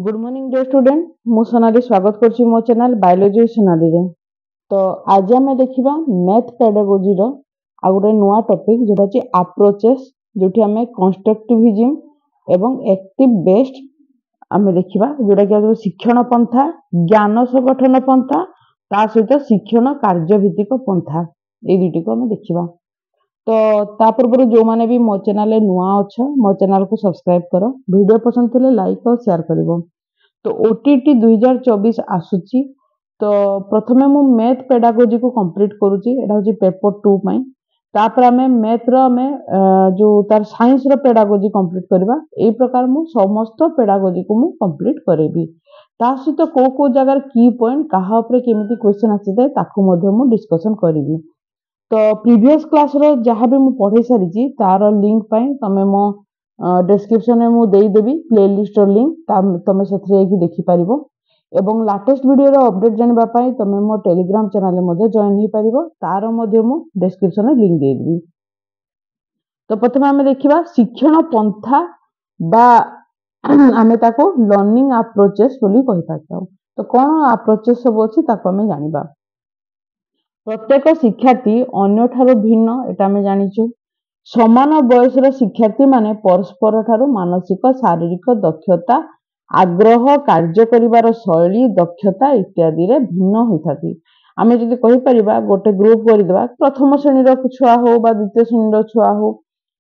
Good morning day student मु सोनाली स्वागत करछि मो चैनल बायोलॉजी सोनाली रे। तो आज आम देखा मैथ पेडागोजी रो आ गोटे नुआ टॉपिक जोटा छि अप्रोचेस जोठी आम कन्स्ट्रक्टिविज्म एवं एक्टिव बेस्ड आम देखा जोटा कि आज शिक्षण पंथा ज्ञान संगठन पंथा ता सहित शिक्षण कार्यभित्तिक पंथा ये दुटी को आम देखा। तो ता पूर्व जो मैंने भी मो चैनल नुआ अच्छा मो चैनल को सब्सक्राइब करो वीडियो पसंद थे लाइक और शेयर करिवो। तो ओटीटी 2024 आसुची तो प्रथमे मु मैथ पेडागोजी को कंप्लीट करूची एटा होची पेपर 2 पई तापर हमें मैथ रो हमें जो तार साइंस रो पेडागोजी कंप्लीट करबा ए प्रकार मु समस्त पेडागोजी को मु कंप्लीट करेबी ता सहित को जगह की पॉइंट कहा ऊपर केमिति क्वेश्चन आसीते ताको मध्ये मु डिस्कशन करिवि। तो प्रीवियस क्लास रो जहाँ भी मु पढ़े सारी तार लिंक पाई तमे मो डिस्क्रिप्शन में मु देई देबी प्लेलिस्ट रो लिंक तमे सेथरे की देखि परिबो एवं लेटेस्ट वीडियो रो अपडेट जानबा पाई तमे मो टेलीग्राम चैनल मध्ये जॉइन ही परिबो तार मध्ये मु डिस्क्रिप्शन में लिंक दे देबी। तो प्रथमे हमें देखिबा शिक्षण पंथा बा आमे ताको लर्निंग अप्रोचेस बोली कहि पाछौ। तो कोन अप्रोचेस सब अछि ताको हमें जानिबा। प्रत्येक शिक्षार्थी अन्य ठारो भिन्न एटा हमें जानिछु। समान बयसर शिक्षार्थी माने परस्पर ठारो मानसिक शारीरिक दक्षता आग्रह कार्य करिवार शैली दक्षता इत्यादि रे भिन्न होइथाती। आमे जदि कहि परिबा गोटे ग्रुप करि देबा प्रथम श्रेणी रो छुआ हो बा द्वितीय श्रेणी रो छुआ हो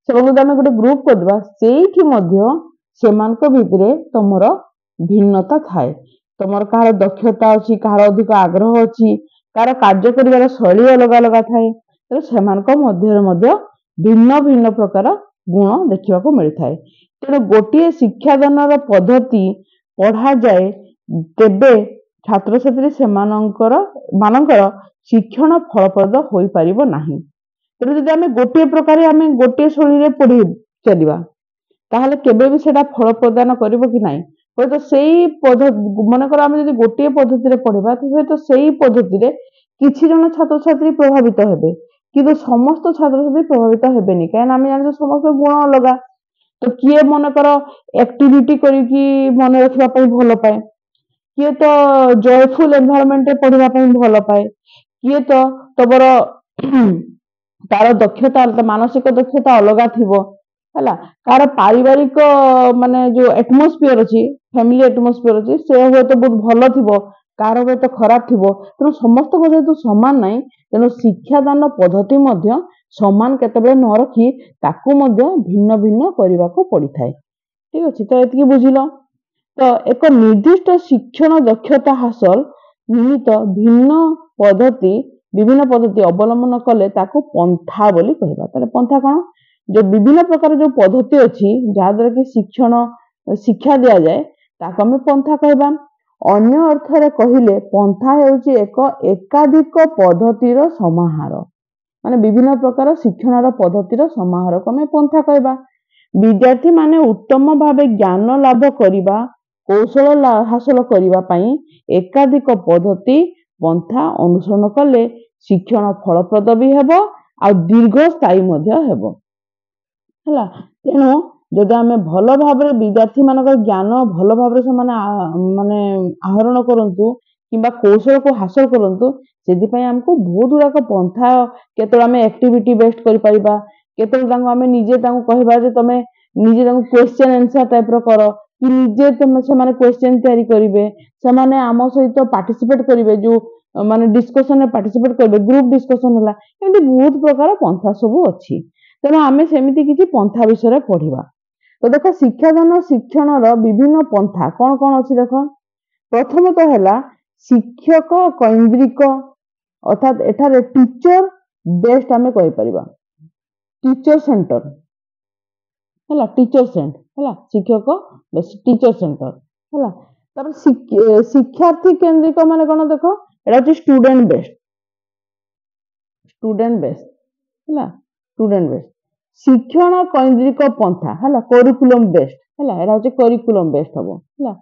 सेबंग आमे गोटे ग्रुप कर देबा सेठी मध्य सेमानक भितरे तमरो भिन्नता थाए। तमर कहार दक्षता अछि कहार अधिक आग्रह अछि कार कार्य करिवार शैली अलग अलग थाए तो सेमानक मध्य भिन्न भिन्न प्रकार गुण देखा मिल थाए। तेणु गोटे शिक्षादान पद्धति पढ़ा जाए तेबे छात्र छात्री से मानकर शिक्षण फलप्रद हो पारिबो नाही। तेणु जदि आमे गोटे प्रकार आमे गोटे शैली रे पढ़ी चलिबा ताहले केबे भी सेटा फल प्रदान करिवो कि नाही। तो सेई पद्धति मनकर आमे जदि गोटे पद्धति रे पढ़िबा तो सेई पद्धति रे किछि जन छात्र छात्री प्रभावित हेबे किंतु समस्त छात्र छात्री प्रभावित हेबेनी काहे आमे जानि समस्त गुण अलग। तो किए मनकर एक्टिविटी करिकी मन रखिबा पई भलो पाए किए तो जॉयफुल एनवायरनमेंट रे पढ़िबा पई भलो पाए किए तो तबर तार दक्षता मानसिक दक्षता अलग थिबो हला कार पारिवारिक माने जो एटमॉस्फियर अछि फैमिली एटमॉस्फियर अछि से हो तो बहुत भलो थिबो कार हो तो खराब थिबो। तेणु समस्त को जेतु समान नाही तेणु शिक्षादान पद्धति मध्य समान केतेबे न रखी ताकू मध्य भिन्न भिन्न करबा को पड़ी थाए। ठीक अछि तो एतकी बुझिलो। तो एक निर्दिष्ट शिक्षण दक्षता हासिल निमित्त भिन्न पद्धति विभिन्न पद्धति अवलंबन कले ताकू पंथा बोली कहबा। ताले पंथा कोन जो विभिन्न प्रकार जो पद्धति अछि जहा द्वारा कि शिक्षा दिया जाए ताको हम पंथा कहबा। अन्य अर्थ रे कहिले पंथा हेउची एक एकाधिक पद्धतिर समाहार माने विभिन्न प्रकार शिक्षण पद्धतिर समाहार को हम पंथा कहबा। विद्यार्थी माने उत्तम भावे ज्ञान लाभ करिबा कौशल हासिल करिबा पई एकाधिक पद्धति पंथा अनुसरण कले शिक्षण फलप्रद भी हेबो आ दीर्घ स्थायी मध्ये हेबो हला। तेणु जदि आमे भलो भाबरे विद्यार्थी मानकर ज्ञान भलो भाबरे से माने आहरण करंतु किंबा कौशल को हासिल करंतु सेदि पई हमको बहुत गुडा को पंथा केतो आमे एक्टिविटी बेस्ड करि परिबा केतो तांको आमे निजे तांको कहबा जे तमे निजे तांको क्वेश्चन आंसर टाइप रो करो कि निजे तमे से माने क्वेश्चन तयारी करिवे से माने आम सहित पार्टिसिपेट करिवे जो माने डिस्कशन में पार्टिसिपेट करिवे ग्रुप डिस्कशन होला एमति बहुत प्रकार पंथा सब अछि। तेणु आमे सेमिति किछि पंथा विषय रे पढ़िबा। तो देखो शिक्षादान शिक्षण रो विभिन्न पंथा कोन कोन अछि देखो। प्रथम तो हैला शिक्षक केंद्रिक अर्थात एठारे टीचर बेस्ड आमे कहि परिबा टीचर सेंटर हैला टीचर सेंट हैला शिक्षक बेस्ट टीचर सेंटर हैला। तब शिक्षार्थी केंद्रिक माने कोन देखो एटा स्टूडेंट बेस्ड हैला स्टूडेंट बेस्ड शिक्षण केंद्रिक पंथा हैला करिकुलम बेस्ड हैला एटा होचे करिकुलम बेस्ड हबो हैला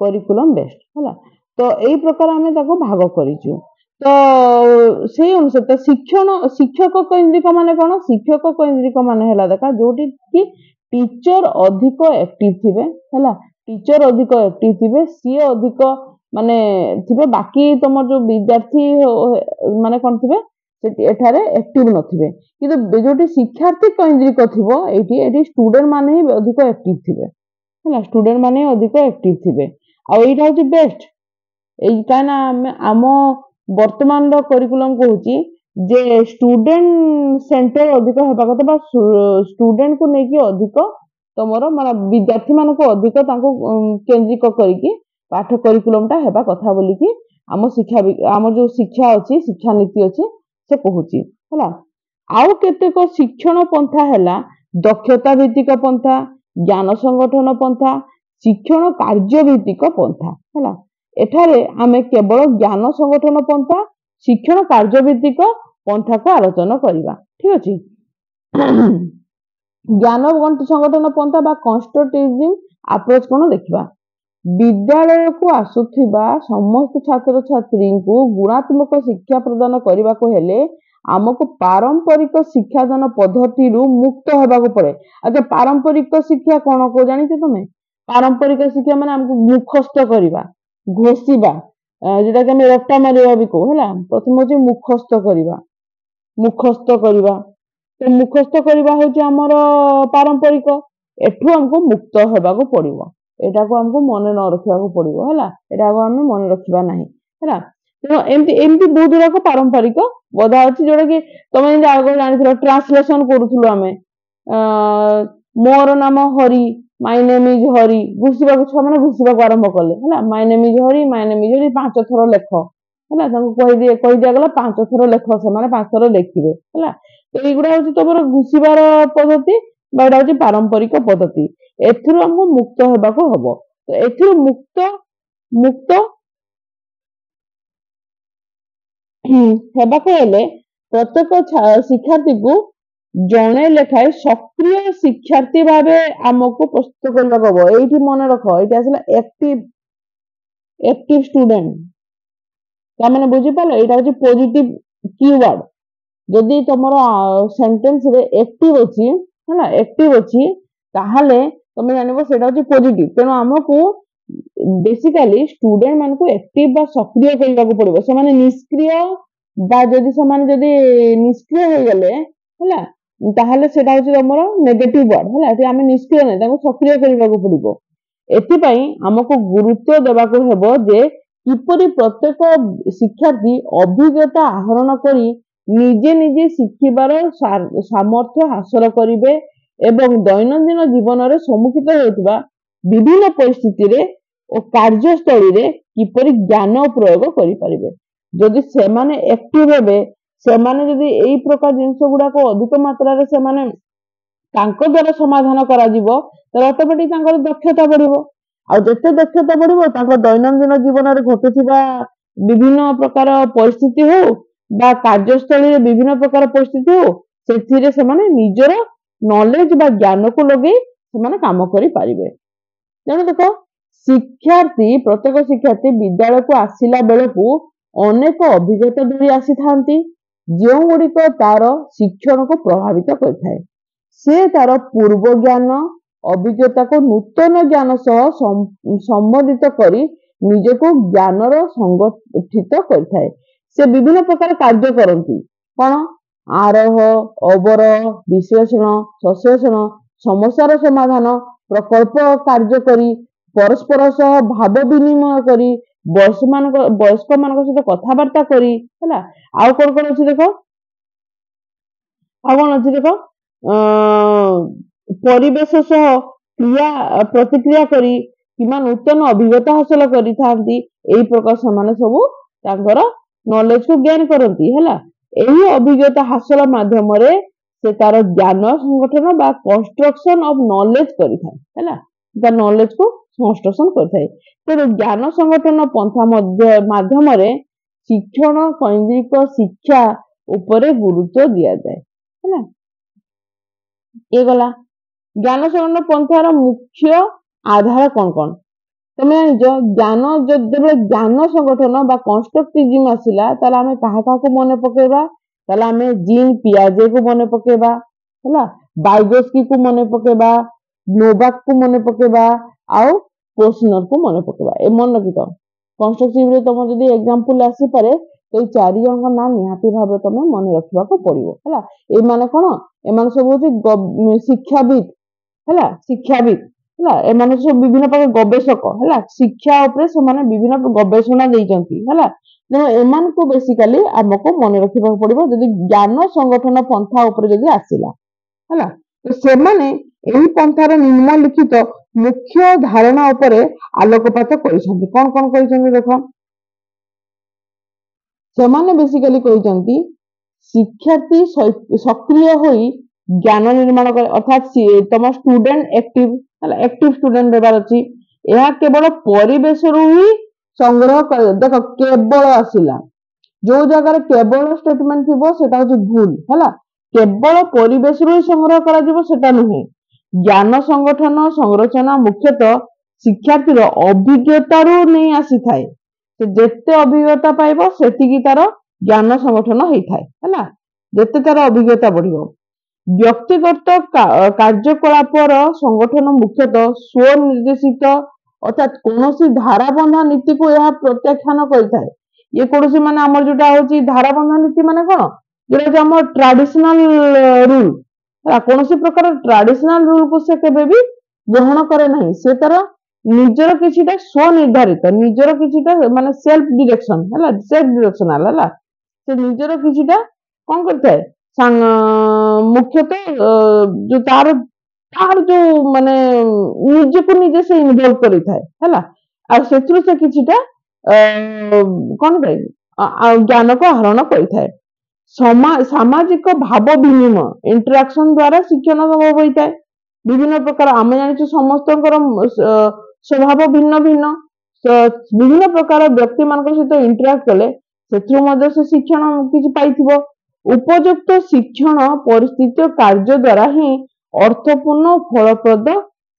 करिकुलम बेस्ड हैला। तो एई प्रकार हमें ताको भाग करिछु। तो सेही अनुसार तो शिक्षक केंद्रिक माने कोन शिक्षक केंद्रिक माने हैला देखा जोटी कि टीचर अधिक एक्टिव थिबे हैला टीचर अधिक एक्टिव थिबे सी अधिक माने थिबे बाकी तुम जो विद्यार्थी माने कोन थिबे एठारे एक्टिव नथिबे किंतु जोटी शिक्षार्थी केंद्रिक थिबो एठी स्टूडेंट माने ही अधिक एक्टिव थिबे हैला स्टूडेंट माने अधिक एक्टिव थिबे आ एटा होची बेस्ट एटा ना आम वर्तमान रो करिकुलम कहूची जे स्टूडेंट सेंटर अधिक हेबा कथा बा स्टूडेंट को नेकी अधिक तमरो माने विद्यार्थी मान को अधिक तांको केंद्रिक करिकी पाठ करिकुलम टा हेबा कथा बोली कि आम शिक्षा आम जो शिक्षा अछि शिक्षा नीति अछि से कहूची हैला आउ केतेक शिक्षण पंथा हैला दक्षता भित्तिक पंथा ज्ञान संगठन पंथा शिक्षण कार्य भित्तिक पंथा हैला एठारे आमे केवल ज्ञान संगठन पंथा शिक्षण कार्य भित्तिक पंथा को आलोचना करिबा ठीक अछि ज्ञान संगठन पंथा बा कंस्ट्रक्टिव अप्रोच कोन देखिबा विद्यालय को आसुथिबा समस्त छात्र छात्री को गुणात्मक शिक्षा प्रदान करबा को हेले आमको पारंपरिक शिक्षादान पद्धति रु मुक्त हेबा को पड़े अच्छा पारंपरिक शिक्षा कोन को जानिते तमे पारंपरिक शिक्षा माने हमको मुखस्थ करबा घोषिबा जेटा कि हम रट्टा मारिबा भी को हैला प्रथम होची मुखस्थ करबा तो मुखस्थ करबा होची हमर पारंपरिक एठू हमको मुक्त हेबा को पड़िबो एटा को हमको मन न रखिबा को पड़िबो हैला एटा को हम मन रखिबा नाही हैला तो एमती बहुत गुड़ा पारंपरिक बोधा अछि जोड़ा कि तमे जे आगो जानिथिलो ट्रांसलेशन करूथुलो हमें मोर नाम Hari my name is Hari घुसिबा को छ माने घुसिबा को आरंभ करले हैला माय नेम इज हरि 5 थरो लेख हैला तांको कहि दिया गला 5 थरो लेख से माने 5 थरो लेखिबे हैला तो एगुडा होची तमरो घुसिबार पद्धति बाडा होची पारंपरिक पद्धति एथिरो हमको मुक्त हेबा को हबो तो एथिरो मुक्त हेबा को हेले प्रत्येक शिक्षार्थी को जणे लेखाए सक्रिय शिक्षार्थी भाबे हमको प्रस्तुत करबा को एठी मन रखो एठी आसला एक्टिव स्टूडेंट ता माने बुझी पालो एटा होची पॉजिटिव कीवर्ड जदि तमरो सेंटेंस रे एक्टिव अछि हैला एक्टिव अछि ताहाले तमे जानिबो सेटा होची पॉजिटिव तेनो हमको बेसिकली स्टूडेंट मान को एक्टिव बा सक्रिय करबा को पड़िबो से माने निष्क्रिय बा जदि से माने जदि निष्क्रिय हो गेले हैला ताहाले सेटा होची हमरो नेगेटिव वर्ड हैला एठी हम निष्क्रिय नै ताको सक्रिय करबा को पड़िबो एथि पई हमको गुरुत्व देबा को हेबो जे किपरि प्रत्येक शिक्षार्थी अभिज्ञता आहरण करी निजे निजे शिखिबार सामर्थ्य हासिल करिवे एवं दैनंदिन जीवन रे सम्मुखित होतबा विभिन्न परिस्थिति रे और कार्यस्थली रे किपरि ज्ञान प्रयोग करि परिबे जदि से माने एक्टिव हेबे से माने जदि एई प्रकार जिंस गुडा को अधिक मात्रा रे से माने तांको द्वारा समाधान करा जिवो त ऑटोमेटिक तांकर दक्षता बढ़िबो आ जते दक्षता बढ़िबो तांको दैनंदिन जीवन रे घटुथिबा विभिन्न प्रकार परिस्थिति हो बा कार्यस्थली रे विभिन्न प्रकार परिस्थिति हो सेथिरे से माने निजर नॉलेज बा ज्ञान को लगे से माने काम करि परिबे तेणु देखो शिक्षार्थी प्रत्येक शिक्षार्थी विद्यालय को आसिला बेले को अनेक अभिज्ञता धरी आसी थांती जो गुड़िक तार शिक्षण को प्रभावित करथाय से तार पूर्व ज्ञान अभिज्ञता को नूतन ज्ञान सह संबंधित करी निज को ज्ञानर संगठित करथाय से विभिन्न प्रकार कार्य करती कौन आरोह अवरोह विश्लेषण सश्लेषण समस्यार समाधान प्रकल्प कार्य करी परस्पर सह भाव विनिमय करी वयस्क मान सहित कथबार्ता करी हैला आउ कोन अछि देखो आ कोन अछि देखो परिवेश सह क्रिया प्रतिक्रिया करी किमा नूतन अभिज्ञता हासिल करी थांती एई प्रकार समान सब तांकर नॉलेज को ज्ञान करती हैला एही अभिज्ञता हासिल माध्यम रे से तार ज्ञान संगठन बा कंस्ट्रक्शन ऑफ नॉलेज करी थाए हैला द नॉलेज को कंस्ट्रक्शन करथाय तो ज्ञान संगठन पंथा माध्यम रे शिक्षण केंद्रिक शिक्षा उपरे गुरुत्व दिया जाए हैला ए गला ज्ञान संगठन पंथार मुख्य आधार कौन कौन तमे ज्ञान जदि ज्ञान संगठन बा कंस्ट्रक्टिविज्म आसिला ताला हमें कहा को मने पकेबा ताला हमें जीन पियाजे को मने पकेबा हैला बाइगोस्की को मने पकेबा नोवाक को मने पकेबा आउ क्वेश्चनर को मन पकेबा ए मन रखि तो कंस्ट्रक्टिव रे तुम जदी एग्जांपल आसी पारे तो 4 जन का नाम निहाती भाबे तुम मन रखिबा को पड़िबो हला ए माने कोन ए माने सब होची शिक्षाविद हला शिक्षाविद हला ए माने सब विभिन्न प्रकार गवेषक हला शिक्षा ऊपर से माने विभिन्न गवेषणा देइचंती हला न एमान को बेसिकली हमको मन रखिबा पड़िबो जदी ज्ञान संगठन पंथा ऊपर जदी आसीला हला तो से माने एही पंथार निम्नलिखित मुख्य धारणा ऊपर आलोकपात करिसंती कोन करिसंती देखो से माने बेसिकली कहिसंती शिक्षार्थी सक्रिय होई ज्ञान निर्माण करे अर्थात तम स्टूडेंट एक्टिव स्टूडेंट रेबार अछि यह केवल परिवेश रु ही संग्रह कर देखो केवल आसिला जो जगह केवल स्टेटमेंट थिबो सेटा होची भूल हला केवल परिवेश रु ही संग्रह करा जिवो सेटा नहे ज्ञान संगठन संरचना मुख्यतः शिक्षार्थी अभिज्ञता रु नहीं आसी थाए से जेते अभिज्ञता पाइबो सेतिकी तार ज्ञान संगठन होई थाए हला जेते तार अभिज्ञता बढ़िबो व्यक्तिगत कार्यकलापर संगठन मुख्यतः स्वनिर्देशित अर्थात कौन धाराबंधा नीति को यह प्रत्याख्यान करता है ये कौन माने आमर जोटा होची धाराबंधा नीति माने कोन जोटा आम ट्रेडिशनल रूल कौन प्रकार ट्रेडिशनल रूल को से केबे भी ग्रहण करे नहीं से तार निजर किछिटा स्वनिर्धारित निजर किछिटा माने सेल्फ डायरेक्शन हला सेल्फ डायरेक्शनल हला से निजर किछिटा कोन करता है मुख्यतः जो तार जो माने निजे को निजे से इन्वॉल्व करी थाए हला आ सेत्रु से किछिटा कोन करै ज्ञान को आहरण करी थाए सामाजिक भाव विनिमय इंटरैक्शन द्वारा शिक्षण संभव होता है विभिन्न प्रकार आम जानी समस्त स्वभाव भिन्न भिन्न विभिन्न प्रकार व्यक्ति मान सहित इंटरैक्ट कले से शिक्षण किसी पाइथिबो उपयुक्त शिक्षण परिस्थिति कार्य द्वारा ही अर्थपूर्ण फलप्रद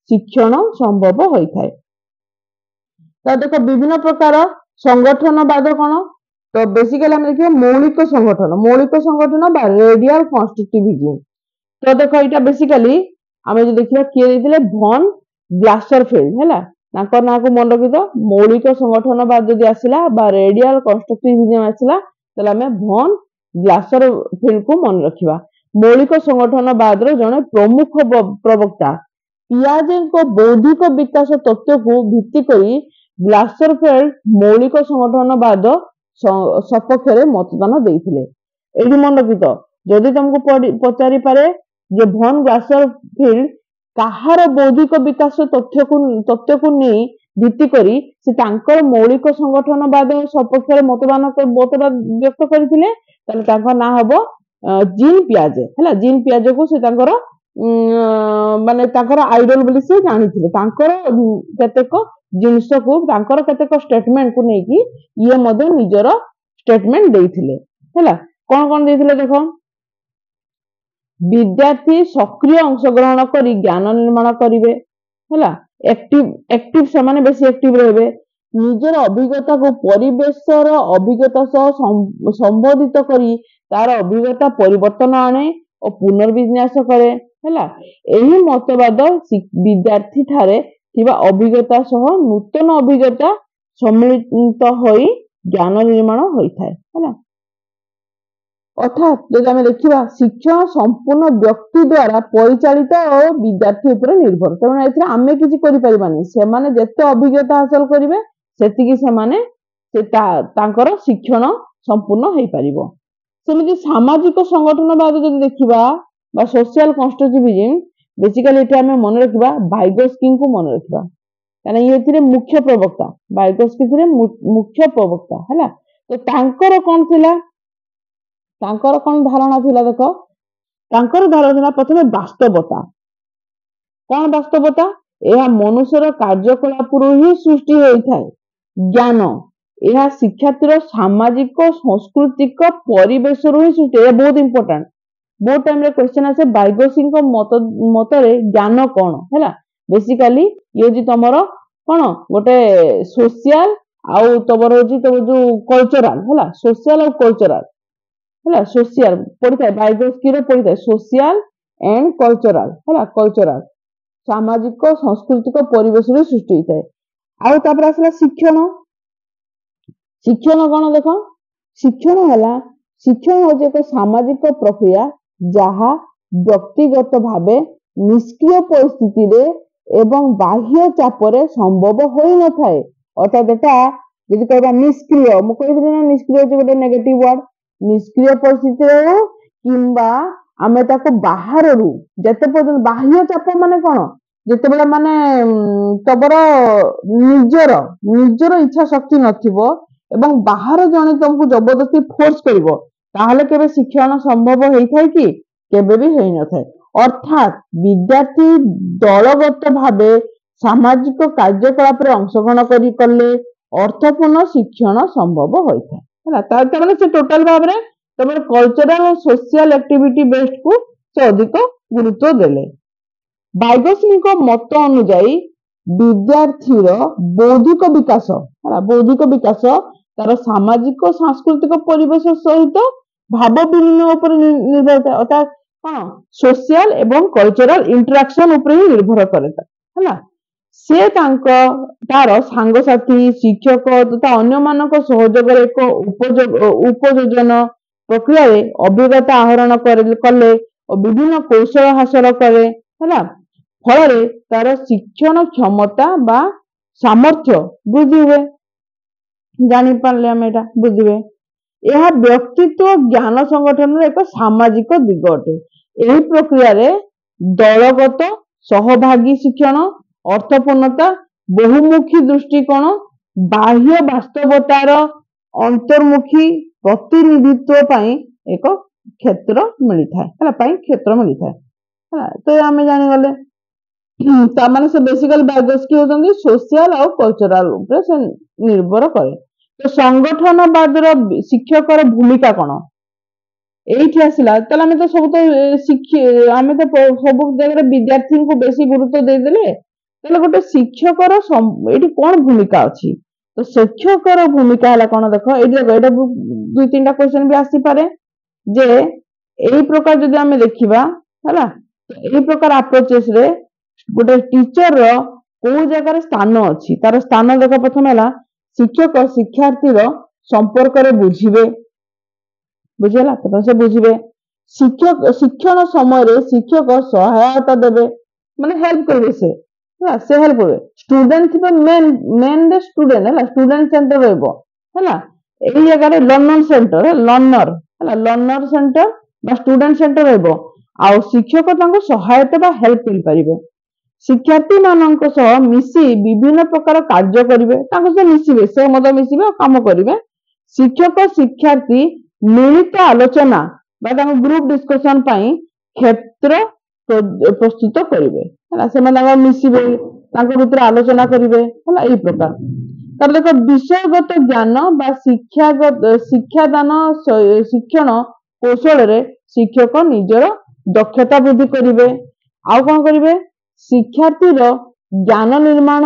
शिक्षण संभव होता है तो देखो विभिन्न प्रकार संगठनवाद कौन तो बेसिकली हम देखिए मौलिक संगठन बा रेडियल कन्स्ट्रक्टिविज्म तो देखो यहाँ बेसिकली आम जो देखिए किए देथिले भन ग्लासरफील्ड हैला नाको नाको मन रखि तो मौलिक संगठनवाद जदि आसिला बा रेडियल कन्स्ट्रक्टिविज्म आसिला तले हमें भन ग्लासरफील्ड को मन रखिबा मौलिक संगठनवाद रो जने प्रमुख प्रवक्ता पियाजे को बौद्धिक विकास तत्व को भित्ति करी ग्लासरफील्ड मौलिक संगठनवाद सपक्ष मतदान देइथिले एठी मन रखि तो जदि तुमको पचारि पारे जे भन ग्लासरफील्ड काहार बौद्धिक विकास तथ्य को नहीं भित्ति करी से तांकर मौलिक संगठनवाद सपक्ष मतदान व्यक्त करथिले ताले तांकर ना हबो जीन पियाजे हैला जीन पियाजे को से तांकर माने तांकर आइडल बोली से जानिथिले तांकर केतेक जिनस को तांकर केतेक स्टेटमेंट को नहीं कि ये मधे निजर स्टेटमेंट देइथिले हैला कोन कोन देइथिले देखो विद्यार्थी सक्रिय अंशग्रहण करी ज्ञान निर्माण करिवे हैला एक्टिव से माने बेसी एक्टिव रहबे निजर अभिज्ञता को परिवेशर अभिज्ञता सह संबोधित करी तार अभिज्ञता परिवर्तन आने और पुनर्विन्यास करे हैला एही मतवाद विद्यार्थी ठारे थिबा अभिज्ञता सह नूतन अभिज्ञता सम्मिलित होई ज्ञान निर्माण होइथाय हैला अर्थात जब आम देखा शिक्षण संपूर्ण व्यक्ति द्वारा परिचालित और विद्यार्थी उपर निर्भर तेणु ए आम कि से जिते अभिज्ञता हासिल करेंगे सेतिकी शिक्षण संपूर्ण हो पार सेमती सामाजिक संगठनवाद जब देखा सोशल कंस्ट्रक्टिविज्म बेसिकली ये आम मन रखा वाइगोस्की को मन रखा कहीं ये मुख्य प्रवक्ता वाइगोस्की मुख्य प्रवक्ता है तो तांकर कौन थिला तांकर कौन धारणा थिला देखो तांकर धारणा थिला प्रथमे वास्तवता कौन वास्तवता यह मनुष्यर कार्यकलाप ही सृष्टि होता है ज्ञान यह शिक्षार्थी सामाजिक सांस्कृतिक परिवेश ही सृष्टि है बहुत इंपोर्टेंट बहुत टाइम रे क्वेश्चन आसे वाइगोस्की मतरे ज्ञान कौन है बेसिकली ये जी तुमर कौन गोटे सोशल आउ तुमर हो तुम जो कल्चरल है सोशल और कल्चरल है सोशल पढ़ी था वाइगोस्की पढ़ी था सोशल एंड कल्चरल है कल्चरल सामाजिक सांस्कृतिक परिवेश सृष्टि होता है ଆଉ ତାପରେ ଆସିଲା ଶିକ୍ଷଣ। ଶିକ୍ଷଣ କଣ ଦେଖ, ଶିକ୍ଷଣ ହଉଛି ଏକ ସାମାଜିକ ପ୍ରକ୍ରିୟା ଯାହା ବ୍ୟକ୍ତିଗତ ଭାବେ ନିଷ୍କ୍ରିୟ ପରିସ୍ଥିତିରେ ଏବଂ ବାହ୍ୟ ଚାପରେ ସମ୍ଭବ ହୋଇନଥାଏ। ଅର୍ଥାତ୍ ଏଟା ଯଦି କହିବା ନିଷ୍କ୍ରିୟ, ମୁଁ କହିଥିଲି ନା ନିଷ୍କ୍ରିୟ ହେଉଛି ଗୋଟେ ନେଗେଟିଭ ୱାର୍ଡ। ନିଷ୍କ୍ରିୟ ପରିସ୍ଥିତିରେ ହଉ କିମ୍ବା ଆମେ ତାକୁ ବାହାରରୁ ଯେତେ ପର୍ଯ୍ୟନ୍ତ, ବାହ୍ୟ ଚାପ ମାନେ କଣ, ଯେତେବେଳେ ମାନେ ତମର ନିଜର ଇଚ୍ଛା ଶକ୍ତି ନଥିବ ଏବଂ ବାହାର ଜଣେ ତମକୁ ଜବରଦସ୍ତି ଫୋର୍ସ କରିବ, ତାହେଲେ କେବେ ଶିକ୍ଷଣ ସମ୍ଭବ ହେଇଥାଏ କି? କେବେ ବି ହେଇନଥାଏ। ଅର୍ଥାତ୍ ବିଦ୍ୟାର୍ଥୀ ଦଳଗତ ଭାବେ ସାମାଜିକ କାର୍ଯ୍ୟକଳାପରେ ଅଂଶଗ୍ରହଣ କଲେ ଅର୍ଥପୂର୍ଣ୍ଣ ଶିକ୍ଷଣ ସମ୍ଭବ ହୋଇଥାଏ। ହେଲା, ତାମାନେ ସେ ଟୋଟାଲ ଭାବରେ ତମର କଲଚରାଲ ଓ ସୋସିଆଲ ଆକ୍ଟିଭିଟି ବେସ୍ଡ କୁ ସେ ଅଧିକ ଗୁରୁତ୍ୱ ଦେଲେ। ବାଇଗସ୍ମିଙ୍କ ମତ ଅନୁଯାୟୀ ବିଦ୍ୟାର୍ଥୀର ବୌଦ୍ଧିକ ବିକାଶ, ବୌଦ୍ଧିକ ବିକାଶ ତାର ସାମାଜିକ ସାଂସ୍କୃତିକ ପରିବେଶ ସହିତ ଭାବ ବିନିମୟ ଉପରେ ନିର୍ଭର ଥାଏ। ଅର୍ଥାତ୍ କଣ, ସୋସିଆଲ ଏବଂ କଲଚରାଲ ଇଣ୍ଟରାକ୍ସନ ଉପରେ ହିଁ ନିର୍ଭର କରେ। ହେଲା, ସେ ତାର ସାଙ୍ଗସାଥି, ଶିକ୍ଷକ ତଥା ଅନ୍ୟମାନଙ୍କ ସହଯୋଗରେ ଏକ ଉପଯୋଜନ ପ୍ରକ୍ରିୟାରେ ଅଭିଜ୍ଞତା ଆହରଣ କଲେ ଓ ବିଭିନ୍ନ କୌଶଳ ହାସଲ କରେ। ହେଲା, ଫଳରେ ତାର ଶିକ୍ଷଣ କ୍ଷମତା ବା ସାମର୍ଥ୍ୟ ବୃଦ୍ଧି ହୁଏ। ଜାଣିପାରିଲେ ଆମେ ଏଟା ବୁଝିବେ। ଏହା ବ୍ୟକ୍ତିତ୍ୱ ଜ୍ଞାନ ସଂଗଠନର ଏକ ସାମାଜିକ ଦିଗ ଅଟେ। ଏହି ପ୍ରକ୍ରିୟାରେ ଦଳଗତ ସହଭାଗୀ ଶିକ୍ଷଣ, ଅର୍ଥପୂର୍ଣ୍ଣତା, ବହୁମୁଖୀ ଦୃଷ୍ଟିକୋଣ, ବାହ୍ୟ ବାସ୍ତବତାର ଅନ୍ତର୍ମୁଖୀ ପ୍ରତିନିଧିତ୍ୱ ପାଇଁ ଏକ କ୍ଷେତ୍ର ମିଳିଥାଏ। ହେଲା, ତ ଆମେ ଜାଣିଗଲେ ତାମାନେ ସେ ବେସିକାଲି ବାୟୋଗ୍ରାଫି ହଉଛନ୍ତି ସୋସିଆଲ ଆଉ କଲଚରାଲ ଉପରେ ସେ ନିର୍ଭର କରେ। ତ ସଂଗଠନବାଦର ଶିକ୍ଷକର ଭୂମିକା କଣ? ଏଇଠି ଆସିଲା। ତାହେଲେ ଆମେ ତ ସବୁ ଜାଗାରେ ବିଦ୍ୟାର୍ଥୀଙ୍କୁ ବେଶୀ ଗୁରୁତ୍ୱ ଦେଇଦେଲେ, ତାହେଲେ ଗୋଟେ ଶିକ୍ଷକର ଏଇଠି କଣ ଭୂମିକା ଅଛି? ତ ଶିକ୍ଷକର ଭୂମିକା ହେଲା କଣ ଦେଖ, ଏଇଠି ଦେଖ, ଏଇଟା 2-3ଟା କ୍ୱେଶ୍ଚନ ବି ଆସିପାରେ ଯେ ଏଇ ପ୍ରକାର ଯଦି ଆମେ ଦେଖିବା, ହେଲା, ଏଇ ପ୍ରକାର ଆପ୍ରୋଚେସ ରେ ଗୋଟେ ଟିଚର କୋଉ ଜାଗାରେ ସ୍ଥାନ ଅଛି, ତାର ସ୍ଥାନ ଦେଖ। ପ୍ରଥମେ ହେଲା ଶିକ୍ଷକ ଶିକ୍ଷାର୍ଥୀର ସମ୍ପର୍କରେ ବୁଝିବେ, ବୁଝିହେଲା, ସେ ବୁଝିବେ। ଶିକ୍ଷଣ ସମୟରେ ଶିକ୍ଷକ ସହାୟତା ଦେବେ, ମାନେ ହେଲ୍ପ କରିବେ। ସେ ହେଲ୍ପ କରିବେ। ଷ୍ଟୁଡେଣ୍ଟ ଥିବେ ମେନ୍ ଷ୍ଟୁଡେଣ୍ଟ, ହେଲା, ଷ୍ଟୁଡେଣ୍ଟ ସେଣ୍ଟର ରହିବ। ହେଲା, ଏଇ ଜାଗାରେ ଲର୍ଣ୍ଣର ସେଣ୍ଟର ବା ଷ୍ଟୁଡେଣ୍ଟ ସେଣ୍ଟର ରହିବ। ଆଉ ଶିକ୍ଷକ ତାଙ୍କୁ ସହାୟତା ବା ହେଲ୍ପ କରିପାରିବେ। ଶିକ୍ଷାର୍ଥୀ ମାନଙ୍କ ସହ ମିଶି ବିଭିନ୍ନ ପ୍ରକାର କାର୍ଯ୍ୟ କରିବେ, ତାଙ୍କ ସହ ମିଶିବେ, ସେ ମଧ୍ୟ ମିଶିବେ ଆଉ କାମ କରିବେ। ଶିକ୍ଷକ ଶିକ୍ଷାର୍ଥୀ ମିଳିତ ଆଲୋଚନା ବା ତାଙ୍କ ଗ୍ରୁପ ଡିସ୍କସନ ପାଇଁ କ୍ଷେତ୍ର ପ୍ରସ୍ତୁତ କରିବେ। ହେଲା, ସେମାନେ ତାଙ୍କ ମିଶିବେ, ତାଙ୍କ ଭିତରେ ଆଲୋଚନା କରିବେ। ହେଲା, ଏଇ ପ୍ରକାର। ତାପରେ ଦେଖ, ବିଷୟଗତ ଜ୍ଞାନ ବା ଶିକ୍ଷାଦାନ ଶିକ୍ଷଣ କୌଶଳରେ ଶିକ୍ଷକ ନିଜର ଦକ୍ଷତା ବୃଦ୍ଧି କରିବେ। ଆଉ କଣ କରିବେ, ଶିକ୍ଷାର୍ଥୀର ଜ୍ଞାନ ନିର୍ମାଣ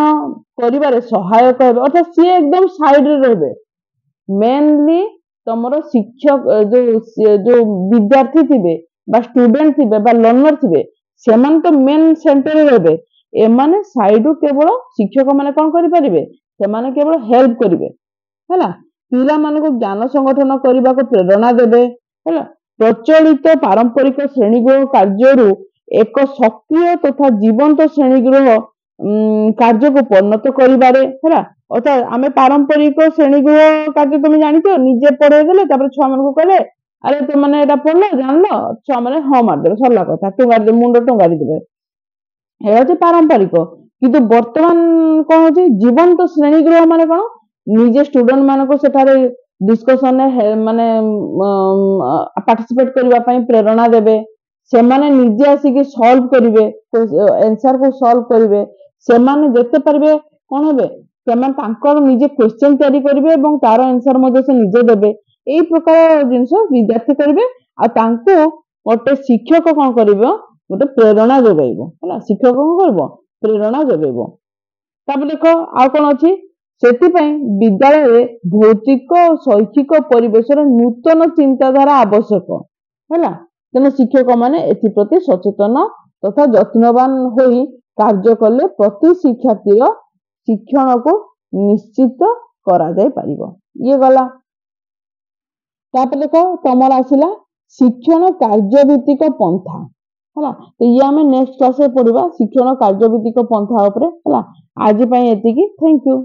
କରିବାରେ ସହାୟକ ହେବେ। ଅର୍ଥାତ୍ ସିଏ ଏକଦମ ସାଇଡରେ ରହିବେ। ମେନଲି ତମର ଶିକ୍ଷକ ଯୋଉ ବିଦ୍ୟାର୍ଥୀ ଥିବେ ବା ଷ୍ଟୁଡେଣ୍ଟ ଥିବେ ବା ଲର୍ଣ୍ଣର ଥିବେ, ସେମାନେ ତ ମେନ୍ ସେଣ୍ଟରରେ ରହିବେ। ଏମାନେ ସାଇଡରୁ କେବଳ ଶିକ୍ଷକ ମାନେ କଣ କରିପାରିବେ, ସେମାନେ କେବଳ ହେଲ୍ପ କରିବେ। ହେଲା, ପିଲାମାନଙ୍କୁ ଜ୍ଞାନ ସଂଗଠନ କରିବାକୁ ପ୍ରେରଣା ଦେବେ। ହେଲା, ପ୍ରଚଳିତ ପାରମ୍ପରିକ ଶ୍ରେଣୀଗୃହ କାର୍ଯ୍ୟରୁ ଏକ ସକ୍ରିୟ ତଥା ଜୀବନ୍ତ ଶ୍ରେଣୀଗୃହ କାର୍ଯ୍ୟକୁ ପରିଣତ କରିବାରେ। ହେଲା, ଅର୍ଥାତ୍ ଆମେ ପାରମ୍ପରିକ ଶ୍ରେଣୀଗୃହ କାର୍ଯ୍ୟ ତମେ ଜାଣିଛ, ନିଜେ ପଢେଇ ଦେଲେ, ତାପରେ ଛୁଆ ମାନଙ୍କୁ କହିଲେ ଆରେ ତୁମେ ଏଇଟା ପଢିଲ, ଜାଣିଲ, ଛୁଆ ମାନେ ହଁ ମାରିଦେବେ, ସରିଲା କଥା, ମୁଣ୍ଡ ଟୁଙ୍ଗାରି ଦେବେ। ଏହା ହଉଛି ପାରମ୍ପରିକ। କିନ୍ତୁ ବର୍ତ୍ତମାନ କଣ ହଉଛି, ଜୀବନ୍ତ ଶ୍ରେଣୀଗୃହ ମାନେ କଣ, ନିଜେ ଷ୍ଟୁଡେଣ୍ଟ ମାନଙ୍କୁ ସେଠାରେ ଡିସ୍କସନରେ ମାନେ ପାର୍ଟିସିପେଟ କରିବା ପାଇଁ ପ୍ରେରଣା ଦେବେ। ସେମାନେ ନିଜେ ଆସିକି ସଲ୍ଭ କରିବେ, ଆନ୍ସର କୁ ସଲ୍ଭ କରିବେ। ସେମାନେ ଯେତେ ପାରିବେ କଣ ହେବେ, ସେମାନେ ତାଙ୍କର ନିଜେ କ୍ୱେଶ୍ଚନ ତିଆରି କରିବେ ଏବଂ ତାର ଆନ୍ସର ମଧ୍ୟ ସେ ନିଜେ ଦେବେ। ଏଇ ପ୍ରକାର ଜିନିଷ ବିଦ୍ୟାର୍ଥୀ କରିବେ। ଆଉ ତାଙ୍କୁ ଗୋଟେ ଶିକ୍ଷକ କଣ କରିବ, ଗୋଟେ ପ୍ରେରଣା ଯୋଗାଇବ। ହେଲା, ଶିକ୍ଷକ କଣ କରିବ, ପ୍ରେରଣା ଯୋଗାଇବ। ତାପରେ ଦେଖ ଆଉ କଣ ଅଛି, ସେଥିପାଇଁ ବିଦ୍ୟାଳୟରେ ଭୌତିକ ଶୈକ୍ଷିକ ପରିବେଶର ନୂତନ ଚିନ୍ତାଧାରା ଆବଶ୍ୟକ। ହେଲା, ତେଣୁ ଶିକ୍ଷକ ମାନେ ଏଥିପ୍ରତି ସଚେତନ ତଥା ଯତ୍ନବାନ ହୋଇ କାର୍ଯ୍ୟ କଲେ ପ୍ରତି ଶିକ୍ଷାର୍ଥୀର शिक्षण को निश्चित करा जाय परिबो। ये गला तापर देखो तमर आसिला शिक्षण कार्यभित्तिक पंथा हला। तो ये आमे नेक्स्ट क्लास रे पढिबा शिक्षण कार्यभित्तिक पंथा ऊपर हला। आज पय एतिकी। Thank you.